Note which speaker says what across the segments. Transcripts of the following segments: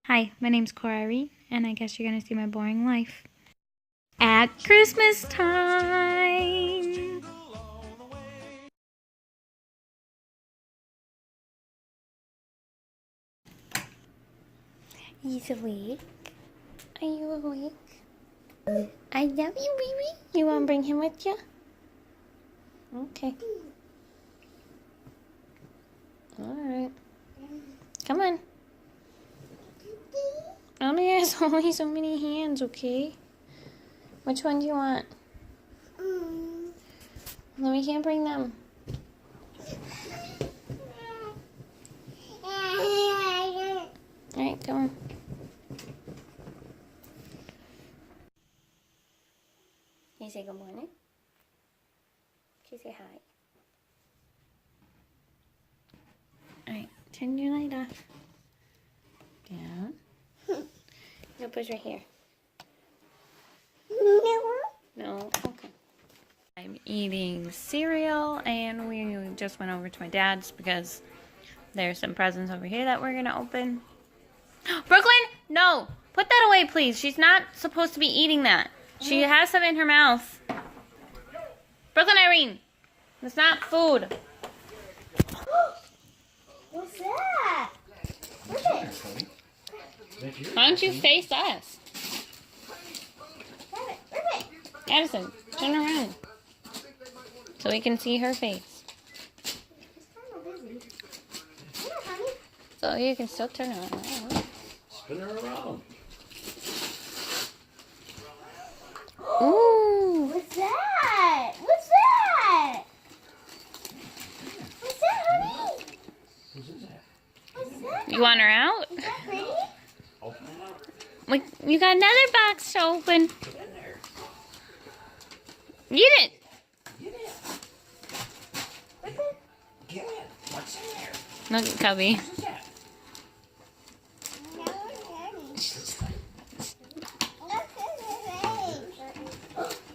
Speaker 1: Hi, my name's Cora Irene, and I guess you're gonna see my boring life. At Christmas time! He's awake. Are you awake? I love you, baby. You wanna bring him with you? Okay. Alright. Come on. Only has only so many hands, okay? Which one do you want? No, we can't bring them. Alright, come on. Can you say good morning? Can you say hi? Alright, turn your light off. Down. No, push right here. No? Okay. I'm eating cereal, and we just went over to my dad's because there's some presents over here that we're going to open. Brooklyn! No! Put that away, please. She's not supposed to be eating that. She has some in her mouth. Brooklyn Irene! It's not food.
Speaker 2: What's that? What's it?
Speaker 1: Why don't you face us?
Speaker 2: Grab it.
Speaker 1: Addison, turn around so we can see her face.
Speaker 2: It's kind of busy. Come on, honey.
Speaker 1: So you can still turn around.
Speaker 3: Spin her around.
Speaker 1: Ooh.
Speaker 2: What's that? What's that? What's that, honey?
Speaker 3: What's that?
Speaker 2: What's that?
Speaker 1: You want her out?
Speaker 2: Is that pretty?
Speaker 3: Open it up.
Speaker 1: Wait, you got another box to open.
Speaker 3: Get in there.
Speaker 1: Eat it.
Speaker 3: Get in.
Speaker 2: What's it?
Speaker 3: Get in. What's in there?
Speaker 1: Look at Cubby.
Speaker 3: What's that?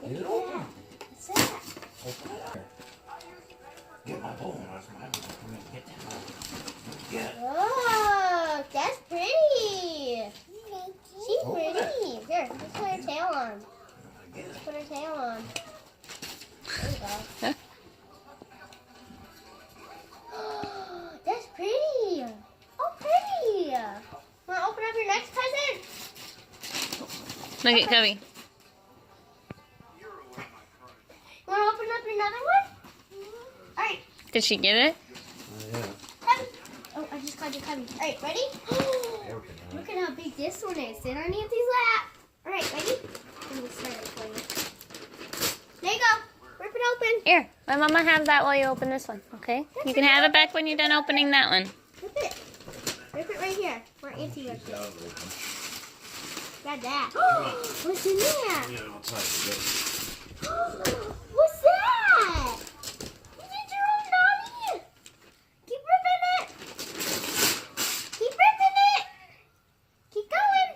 Speaker 3: Get it open.
Speaker 2: What's that?
Speaker 3: Open it up. Get my bowl. That's my bowl. Come in. Get that bowl. Get it.
Speaker 2: Oh, that's pretty. She's
Speaker 3: Open
Speaker 2: pretty.
Speaker 3: it.
Speaker 2: Here, let's put her tail on.
Speaker 3: Get it.
Speaker 2: Let's put her tail on. There you go. That's pretty. Oh, pretty. Want to open up your next present?
Speaker 1: Look at Cubby.
Speaker 2: Want to open up another one? All right.
Speaker 1: Did she get it?
Speaker 3: Yeah.
Speaker 2: Cubby. Oh, I just caught your cubby. All right, ready? Look at how big this one is. Sit on Nancy's lap. All right, ready? Let me start it for you. There you go. Rip it open.
Speaker 1: Here, let Mama have that while you open this one, okay? You can have it back when you're done opening that one.
Speaker 2: Rip it. Rip it right here. Where Auntie ripped it. Got that. What's in there?
Speaker 3: Yeah, I'll tell you.
Speaker 2: What's that? You did your own Donnie. Keep ripping it. Keep ripping it. Keep going.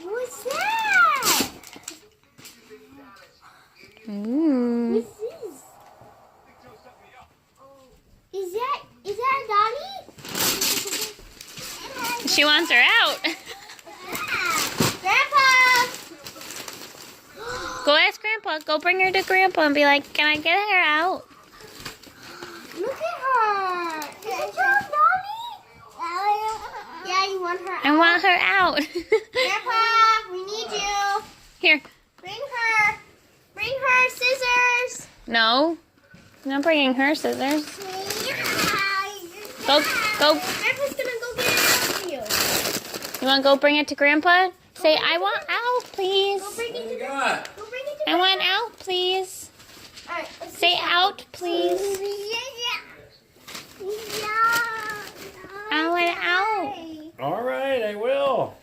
Speaker 2: What's that?
Speaker 1: Ooh.
Speaker 2: What's this? Is that a Donnie?
Speaker 1: She wants her out.
Speaker 2: Grandpa!
Speaker 1: Go ask Grandpa. Go bring her to Grandpa and be like, can I get her out?
Speaker 2: Look at her! Is it your own Donnie? Yeah, you want her out?
Speaker 1: I want her out.
Speaker 2: Grandpa, we need you.
Speaker 1: Here.
Speaker 2: Bring her. Bring her scissors.
Speaker 1: No. I'm not bringing her scissors. Go.
Speaker 2: Grandpa's gonna go get it out for you.
Speaker 1: You want to go bring it to Grandpa? Say, I want out, please.
Speaker 2: Go bring it to
Speaker 3: What you got?
Speaker 2: Go bring it to
Speaker 1: I want out, please.
Speaker 2: All right, let's
Speaker 1: Say out, please. I want out.
Speaker 3: All right, I will.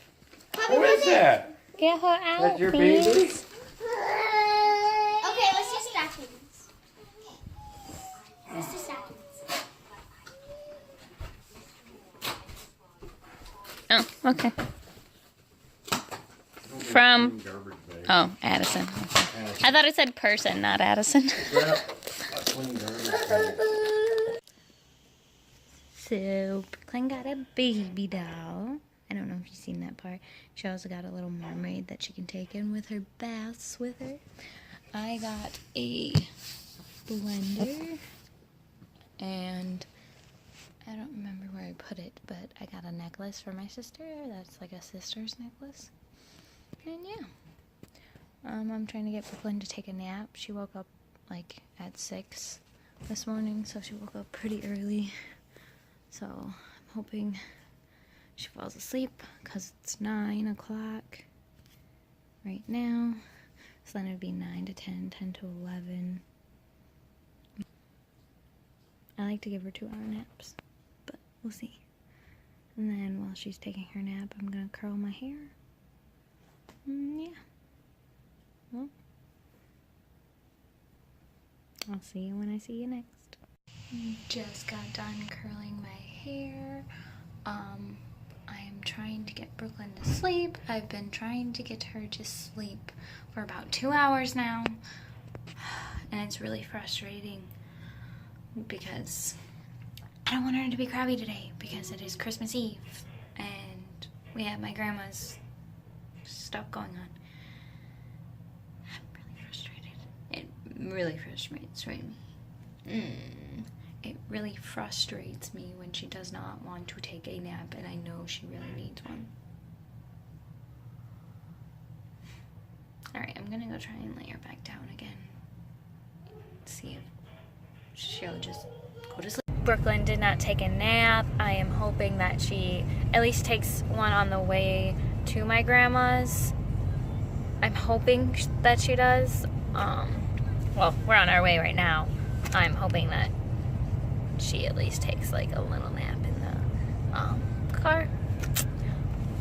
Speaker 2: Bobby,
Speaker 3: What is that?
Speaker 1: Get her out,
Speaker 3: That's your
Speaker 1: please.
Speaker 3: baby?
Speaker 2: Okay, let's do stockings. Let's do stockings.
Speaker 1: Oh, okay. From, oh, Addison. Okay. I thought it said person, not Addison. So, Brooklyn got a baby doll. I don't know if you've seen that part. She also got a little mermaid that she can take in with her baths with her. I got a blender, and I don't remember where I put it, but I got a necklace for my sister. That's like a sister's necklace. And yeah. I'm trying to get Brooklyn to take a nap. She woke up like at 6 this morning, so she woke up pretty early. So I'm hoping she falls asleep because it's 9 o'clock right now. So then it'd be 9 to 10, 10 to 11. I like to give her 2-hour naps, but we'll see. And then while she's taking her nap, I'm gonna curl my hair. Yeah. Well, I'll see you when I see you next. Just got done curling my hair. I'm trying to get Brooklyn to sleep. I've been trying to get her to sleep for about 2 hours now. And it's really frustrating because I don't want her to be crabby today because it is Christmas Eve and we have my grandma's stuff going on. I'm really frustrated. It really frustrates me. It really frustrates me when she does not want to take a nap and I know she really needs one. Alright, I'm gonna go try and lay her back down again. See if she'll just go to sleep. Brooklyn did not take a nap. I am hoping that she at least takes one on the way to my grandma's. I'm hoping that she does. Well, we're on our way right now. I'm hoping that she at least takes like a little nap in the car.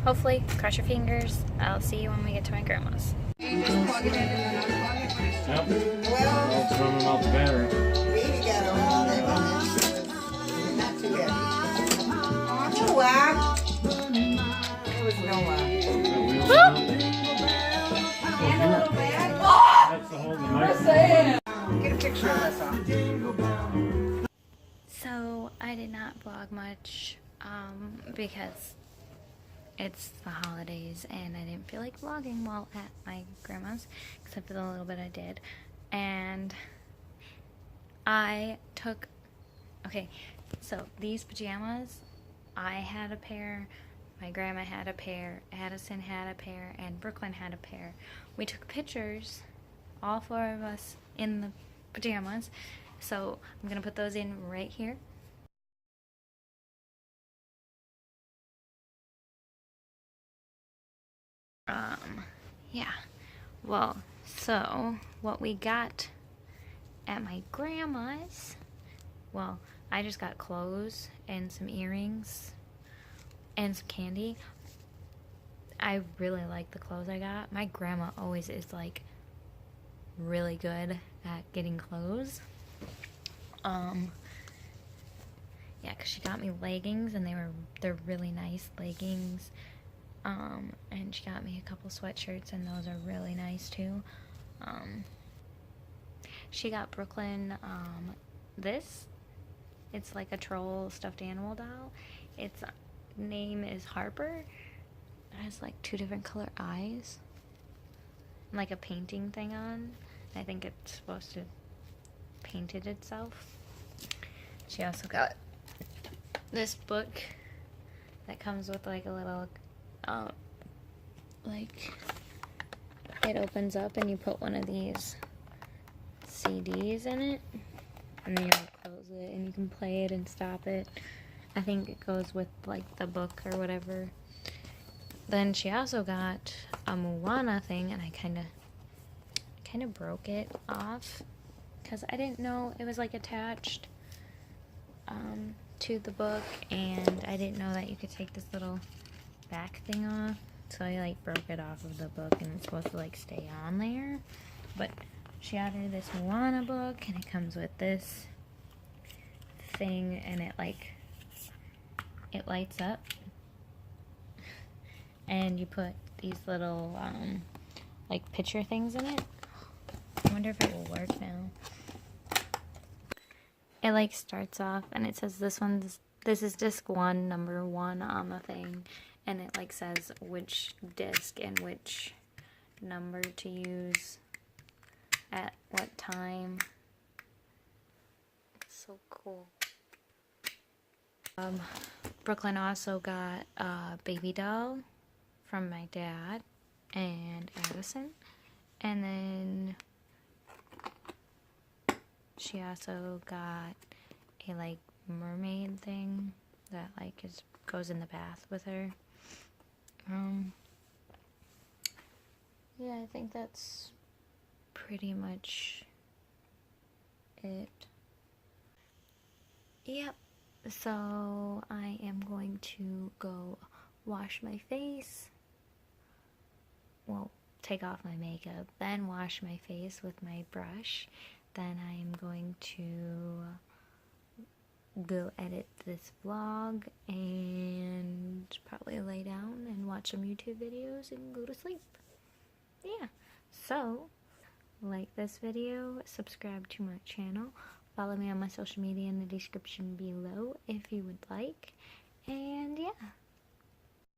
Speaker 1: Hopefully, cross your fingers. I'll see you when we get to my grandma's.
Speaker 4: You just plug it in and then unplug it when it's
Speaker 3: Yep.
Speaker 5: Well,
Speaker 3: I'll throw them out the battery.
Speaker 5: baby got a hold of it. Not too heavy. Too wide. There was no
Speaker 4: and a little bag.
Speaker 3: That's the whole microphone.
Speaker 5: Get a picture of us all.
Speaker 1: So I did not vlog much because it's the holidays and I didn't feel like vlogging while at my grandma's, except for the little bit I did. And I took, okay, so these pajamas, I had a pair, my grandma had a pair, Addison had a pair, and Brooklyn had a pair. We took pictures, all 4 of us in the pajamas. So I'm gonna put those in right here. Yeah. Well, so what we got at my grandma's, well, I just got clothes and some earrings and some candy. I really like the clothes I got. My grandma always is like really good at getting clothes. Yeah, because she got me leggings and they're really nice leggings. And she got me a couple sweatshirts and those are really nice too. She got Brooklyn this. It's like a troll stuffed animal doll. Its name is Harper. It has like 2 different color eyes. And like a painting thing on. I think it's supposed to paint it itself. She also got this book that comes with like a little like it opens up and you put one of these CDs in it and then you like close it and you can play it and stop it. I think it goes with like the book or whatever. Then she also got a Moana thing and I kind of broke it off because I didn't know it was like attached to the book, and I didn't know that you could take this little back thing off, so I like broke it off of the book and it's supposed to like stay on there. But she got her this Moana book and it comes with this thing and it lights up and you put these little like picture things in it. I wonder if it will work now. It like starts off and it says this This is disc 1, number 1 on the thing, and it like says which disc and which number to use at what time. It's so cool. Brooklyn also got a baby doll from my dad and Addison, and then she also got a like mermaid thing that like goes in the bath with her. Yeah, I think that's pretty much it. Yep. So I am going to go wash my face. Well, take off my makeup, then wash my face with my brush. Then I am going to go edit this vlog and probably lay down and watch some YouTube videos and go to sleep. Yeah. So, like this video, subscribe to my channel. Follow me on my social media in the description below if you would like. And yeah.